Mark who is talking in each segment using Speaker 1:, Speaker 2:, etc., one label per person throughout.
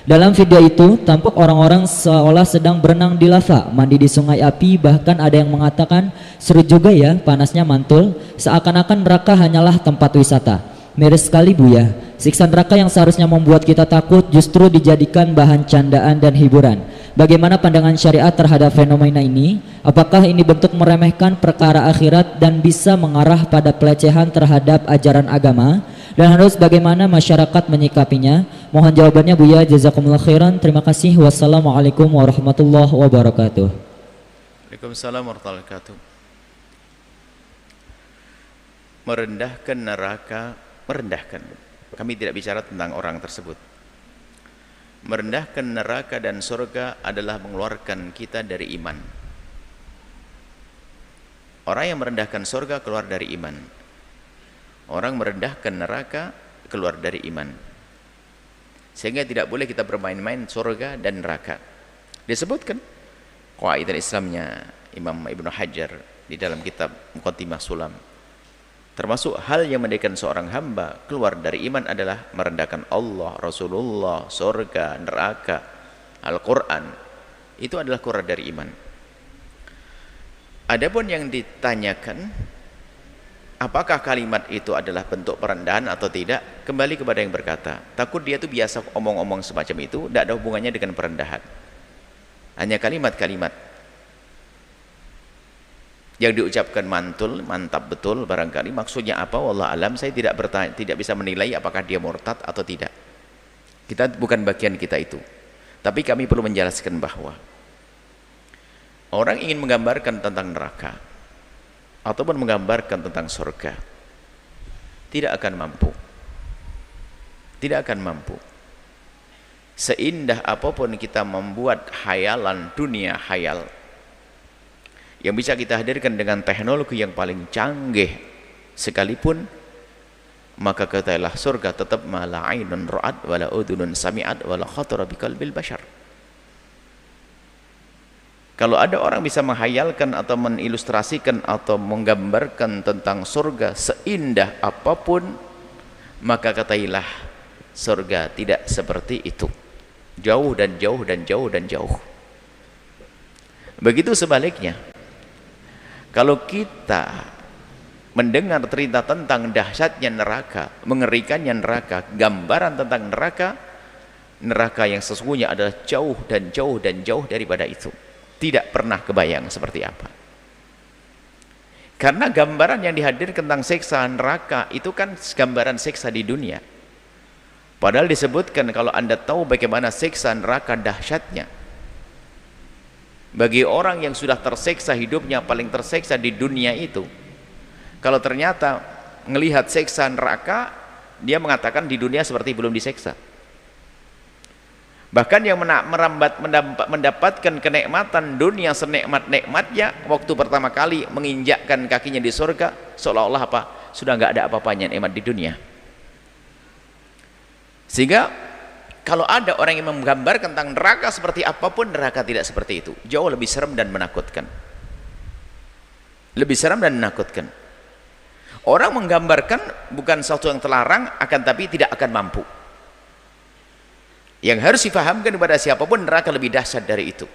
Speaker 1: Dalam video itu, tampak orang-orang seolah sedang berenang di lava, mandi di sungai api, bahkan ada yang mengatakan, seru juga ya, panasnya mantul, seakan-akan neraka hanyalah tempat wisata. Miris sekali Buya, siksa neraka yang seharusnya membuat kita takut justru dijadikan bahan candaan dan hiburan. Bagaimana pandangan syariat terhadap fenomena ini? Apakah ini bentuk meremehkan perkara akhirat dan bisa mengarah pada pelecehan terhadap ajaran agama? Dan harus bagaimana masyarakat menyikapinya? Mohon jawabannya Buya, jazakumullah khairan. Terima kasih. Wassalamualaikum warahmatullahi wabarakatuh.
Speaker 2: Waalaikumsalam warahmatullahi wabarakatuh. Merendahkan neraka, merendahkan. Kami tidak bicara tentang orang tersebut. Merendahkan neraka dan surga adalah mengeluarkan kita dari iman. Orang yang merendahkan surga keluar dari iman. Orang merendahkan neraka keluar dari iman. Sehingga tidak boleh kita bermain-main surga dan neraka. Disebutkan qaidah Islamnya Imam Ibnu Hajar di dalam kitab Muqaddimah Sulam. Termasuk hal yang menjadikan seorang hamba keluar dari iman adalah merendahkan Allah, Rasulullah, surga, neraka, Al-Quran. Itu adalah keluar dari iman. Adapun yang ditanyakan, apakah kalimat itu adalah bentuk perendahan atau tidak? Kembali kepada yang berkata. Takut dia itu biasa omong-omong semacam itu, tidak ada hubungannya dengan perendahan. Hanya kalimat-kalimat yang diucapkan mantul, mantap betul barangkali. Maksudnya apa? Wallah alam, saya tidak bisa menilai apakah dia murtad atau tidak. Kita bukan bagian kita itu. Tapi kami perlu menjelaskan bahwa orang ingin menggambarkan tentang neraka ataupun menggambarkan tentang surga, tidak akan mampu. Tidak akan mampu. Seindah apapun kita membuat hayalan dunia hayal, yang bisa kita hadirkan dengan teknologi yang paling canggih sekalipun, maka katakanlah surga tetap ma la ainun ra'at wala udhunun sami'at wala khatara biqalbil bashar. Kalau ada orang bisa menghayalkan atau mengilustrasikan atau menggambarkan tentang surga seindah apapun, maka katailah surga tidak seperti itu. Jauh dan jauh dan jauh dan jauh. Begitu sebaliknya. Kalau kita mendengar cerita tentang dahsyatnya neraka, mengerikannya neraka, gambaran tentang neraka, neraka yang sesungguhnya adalah jauh dan jauh dan jauh daripada itu. Tidak pernah kebayang seperti apa. Karena gambaran yang dihadirkan tentang siksa neraka itu kan gambaran siksa di dunia. Padahal disebutkan kalau Anda tahu bagaimana siksa neraka dahsyatnya, bagi orang yang sudah tersiksa hidupnya paling tersiksa di dunia itu, kalau ternyata melihat siksa neraka, dia mengatakan di dunia seperti belum disiksa. Bahkan yang mendapatkan kenikmatan dunia senikmat-nikmatnya, waktu pertama kali menginjakkan kakinya di surga, seolah-olah apa? Sudah nggak ada apa-apanya nikmat di dunia. Sehingga kalau ada orang yang menggambarkan tentang neraka seperti apapun, neraka tidak seperti itu. Jauh lebih serem dan menakutkan. Lebih serem dan menakutkan. Orang menggambarkan bukan sesuatu yang terlarang, akan tapi tidak akan mampu. Yang harus difahamkan kepada siapapun, neraka lebih dahsyat dari itu.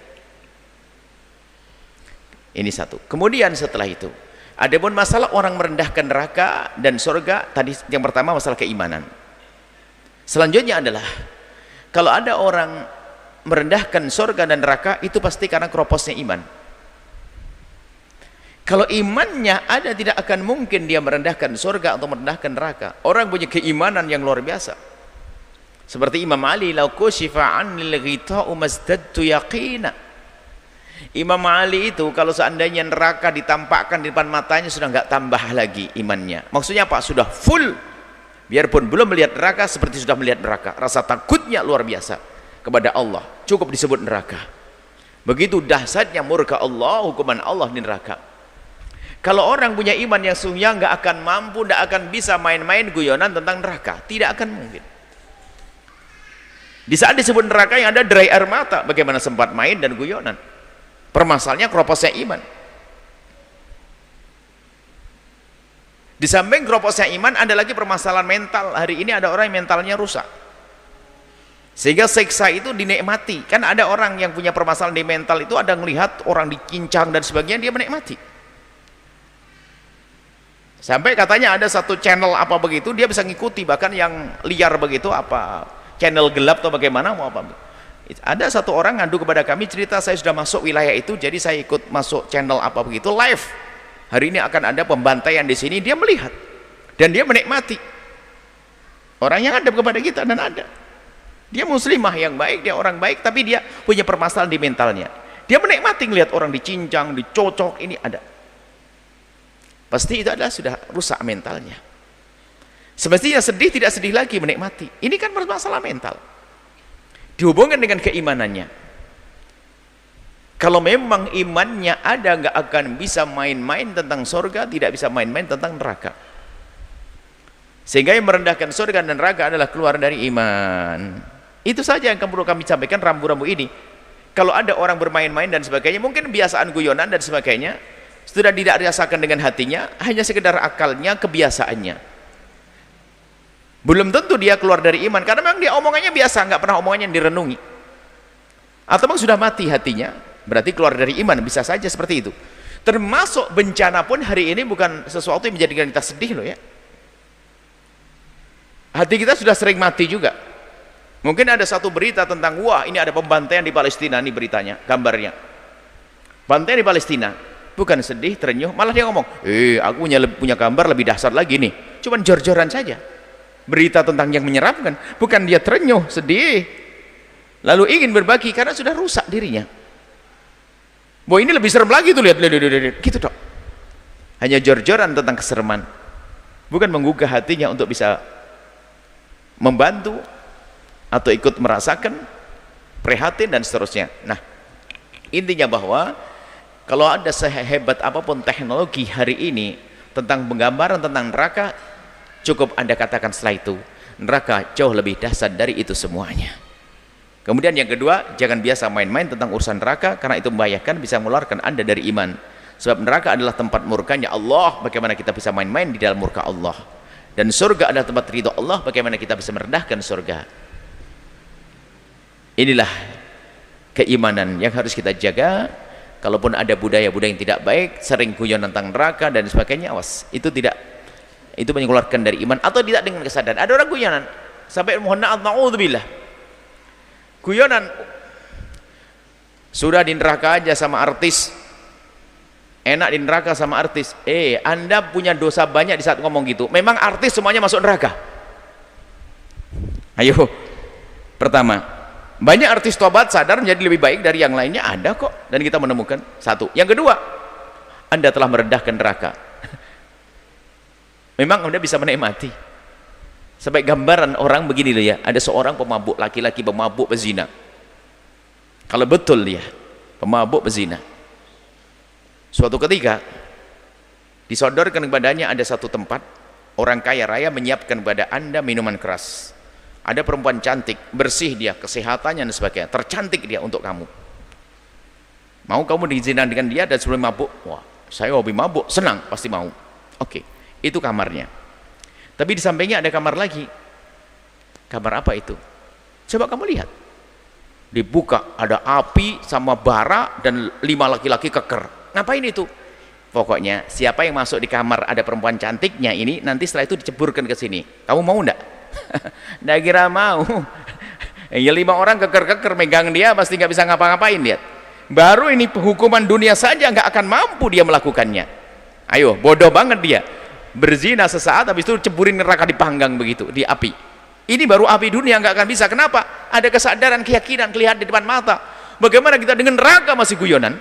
Speaker 2: Ini satu. Kemudian setelah itu, adapun masalah orang merendahkan neraka dan surga, tadi yang pertama masalah keimanan. Selanjutnya adalah kalau ada orang merendahkan surga dan neraka, itu pasti karena keroposnya iman. Kalau imannya ada, tidak akan mungkin dia merendahkan surga atau merendahkan neraka. Orang punya keimanan yang luar biasa. Seperti Imam Ali, "Lau kushifa 'anil ghita'u mazdadtu yaqina." Imam Ali itu kalau seandainya neraka ditampakkan di depan matanya, sudah enggak tambah lagi imannya. Maksudnya apa? Sudah full. Biarpun belum melihat neraka, seperti sudah melihat neraka. Rasa takutnya luar biasa kepada Allah. Cukup disebut neraka. Begitu dahsyatnya murka Allah, hukuman Allah di neraka. Kalau orang punya iman yang sungguhnya enggak akan mampu, enggak akan bisa main-main guyonan tentang neraka. Tidak akan mungkin. Di saat disebut neraka yang ada derai air mata, bagaimana sempat main dan guyonan. Permasalahannya keroposnya iman. Di samping keroposnya iman, ada lagi permasalahan mental. Hari ini ada orang yang mentalnya rusak. Sehingga siksa itu dinikmati. Kan ada orang yang punya permasalahan di mental itu, ada melihat orang dicincang dan sebagainya, dia menikmati. Sampai katanya ada satu channel apa begitu, dia bisa ngikuti, bahkan yang liar begitu, apa channel gelap atau bagaimana, mau apa. Ada satu orang ngadu kepada kami, cerita saya sudah masuk wilayah itu, jadi saya ikut masuk channel apa begitu, live. Hari ini akan ada pembantaian di sini, dia melihat. Dan dia menikmati. Orang yang hadap kepada kita, dan ada. Dia muslimah yang baik, dia orang baik, tapi dia punya permasalahan di mentalnya. Dia menikmati melihat orang dicincang, dicocok, ini ada. Pasti itu adalah sudah rusak mentalnya. Semestinya sedih, tidak sedih lagi, menikmati. Ini kan masalah mental. Dihubungkan dengan keimanannya. Kalau memang imannya ada, nggak akan bisa main-main tentang surga, tidak bisa main-main tentang neraka. Sehingga yang merendahkan surga dan neraka adalah keluar dari iman. Itu saja yang perlu kami sampaikan, rambu-rambu ini. Kalau ada orang bermain-main dan sebagainya, mungkin kebiasaan guyonan dan sebagainya, sudah tidak dirasakan dengan hatinya, hanya sekedar akalnya, kebiasaannya. Belum tentu dia keluar dari iman, karena memang dia omongannya biasa, nggak pernah omongannya direnungi. Atau memang sudah mati hatinya, berarti keluar dari iman, bisa saja seperti itu. Termasuk bencana pun hari ini bukan sesuatu yang menjadikan kita sedih loh ya. Hati kita sudah sering mati juga. Mungkin ada satu berita tentang, wah ini ada pembantaian di Palestina, ini beritanya, gambarnya. Bantaian di Palestina, bukan sedih, terenyuh, malah dia ngomong, aku punya gambar lebih dahsyat lagi nih. Cuman jor-joran saja. Berita tentang yang menyeramkan, bukan dia terenyuh, sedih. Lalu ingin berbagi karena sudah rusak dirinya. Bahwa ini lebih serem lagi tuh, lihat, gitu dok. Hanya jor-joran tentang kesereman. Bukan menggugah hatinya untuk bisa membantu atau ikut merasakan, prihatin dan seterusnya. Nah, intinya bahwa kalau ada sehebat apapun teknologi hari ini tentang penggambaran tentang neraka, cukup Anda katakan setelah itu, neraka jauh lebih dahsyat dari itu semuanya. Kemudian yang kedua, jangan biasa main-main tentang urusan neraka, karena itu membahayakan, bisa mengeluarkan Anda dari iman. Sebab neraka adalah tempat murkanya Allah, bagaimana kita bisa main-main di dalam murka Allah. Dan surga adalah tempat ridho Allah, bagaimana kita bisa merendahkan surga. Inilah keimanan yang harus kita jaga. Kalaupun ada budaya-budaya yang tidak baik, sering guyon tentang neraka dan sebagainya, awas, itu tidak, itu mengeluarkan dari iman atau tidak dengan kesadaran. Ada orang guyonan sampai mohon maaf, naudzubillah, guyonan sudah di neraka aja sama artis, enak di neraka sama artis. Anda punya dosa banyak di saat ngomong gitu. Memang artis semuanya masuk neraka? Ayo, pertama, banyak artis tobat sadar menjadi lebih baik dari yang lainnya, ada kok, dan kita menemukan. Satu. Yang kedua, Anda telah merendahkan neraka. Memang Anda bisa menikmati. Sampai gambaran orang begini loh ya, ada seorang pemabuk, laki-laki pemabuk pezina. Kalau betul dia pemabuk pezina, suatu ketika disodorkan kepadanya ada satu tempat, orang kaya raya menyiapkan kepada Anda minuman keras. Ada perempuan cantik, bersih dia, kesehatannya dan sebagainya, tercantik dia untuk kamu. Mau kamu diizinkan dengan dia dan sebelum mabuk? Wah, saya hobi mabuk, senang, pasti mau. Oke, itu kamarnya. Tapi di sampingnya ada kamar lagi. Kamar apa itu? Coba kamu lihat. Dibuka, ada api sama bara dan 5 laki-laki keker. Ngapain itu? Pokoknya siapa yang masuk di kamar ada perempuan cantiknya ini, nanti setelah itu diceburkan ke sini. Kamu mau enggak? Nggak kira mau. Ya 5 orang keker-keker megang dia, pasti nggak bisa ngapa-ngapain. Lihat, baru ini hukuman dunia saja nggak akan mampu dia melakukannya. Ayo, bodoh banget dia, berzina sesaat habis itu ceburin neraka dipanggang begitu di api. Ini baru api dunia, nggak akan bisa. Kenapa? Ada kesadaran, keyakinan, kelihatan di depan mata. Bagaimana kita dengan neraka masih guyonan?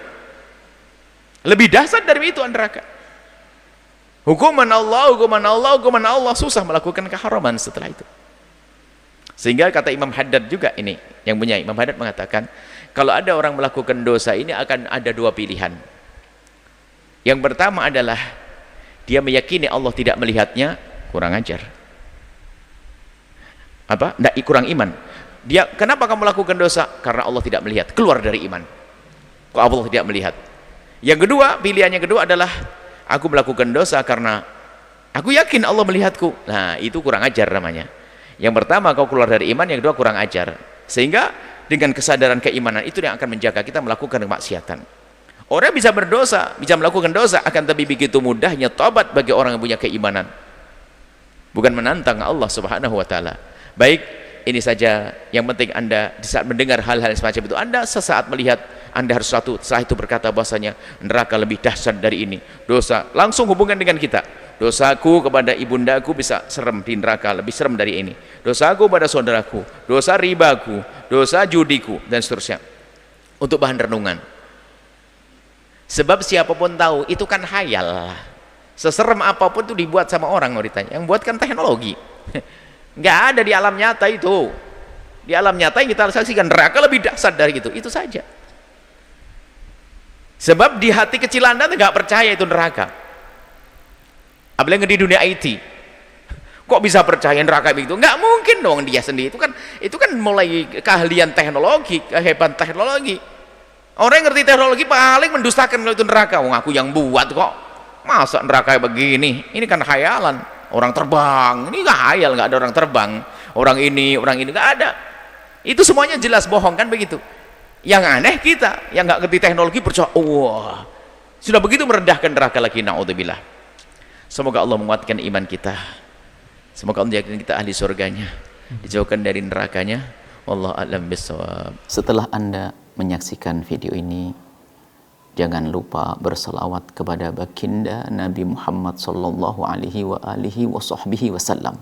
Speaker 2: Lebih dahsyat dari itu neraka. Hukuman Allah, hukuman Allah, hukuman Allah, susah melakukan keharaman setelah itu. Sehingga kata Imam Haddad juga ini, yang punya Imam Haddad mengatakan, kalau ada orang melakukan dosa ini akan ada 2 pilihan. Yang pertama adalah dia meyakini Allah tidak melihatnya, kurang ajar. Apa? Nggak, kurang iman. Dia, kenapa kamu lakukan dosa? Karena Allah tidak melihat, keluar dari iman. Kok Allah tidak melihat? Yang kedua, pilihan yang kedua adalah aku melakukan dosa karena aku yakin Allah melihatku. Nah, itu kurang ajar namanya. Yang pertama kau keluar dari iman, yang kedua kurang ajar. Sehingga dengan kesadaran keimanan itu yang akan menjaga kita melakukan kemaksiatan. Orang bisa berdosa, bisa melakukan dosa, akan tapi begitu mudahnya tobat bagi orang yang punya keimanan. Bukan menantang Allah Subhanahu wa taala. Baik, ini saja yang penting Anda di saat mendengar hal-hal semacam itu, Anda sesaat melihat, Anda harus setelah itu berkata bahwasanya neraka lebih dahsyat dari ini. Dosa langsung hubungan dengan kita. Dosaku kepada ibundaku bisa serem di neraka, lebih serem dari ini. Dosaku pada saudaraku, dosa ribaku, dosa judiku, dan seterusnya. Untuk bahan renungan. Sebab siapapun tahu itu kan khayal. Seserem apapun itu dibuat sama orang, mau ditanya. Yang buat kan teknologi. Nggak ada di alam nyata itu. Di alam nyata yang kita saksikan neraka lebih dahsyat dari itu saja. Sebab di hati kecil Anda nggak percaya itu neraka. Apalagi di dunia IT. Kok bisa percaya neraka begitu? Nggak mungkin dong dia sendiri. Itu kan mulai keahlian teknologi, kehebatan teknologi. Orang yang ngerti teknologi paling mendustakan kalau itu neraka. Wong aku yang buat kok. Masa neraka begini? Ini kan khayalan. Orang terbang, ini nggak khayal, nggak ada orang terbang. Orang ini nggak ada. Itu semuanya jelas bohong kan begitu. Yang aneh kita yang nggak ngerti teknologi percaya, wah, sudah begitu merendahkan neraka lagi, naudzubillah. Semoga Allah menguatkan iman kita. Semoga Allah menjadikan kita ahli surganya, dijauhkan dari nerakanya. Wallahu a'lam bishawab.
Speaker 3: Setelah Anda menyaksikan video ini, jangan lupa berselawat kepada baginda Nabi Muhammad sallallahu alaihi wa alihi wa sahbihi wasallam.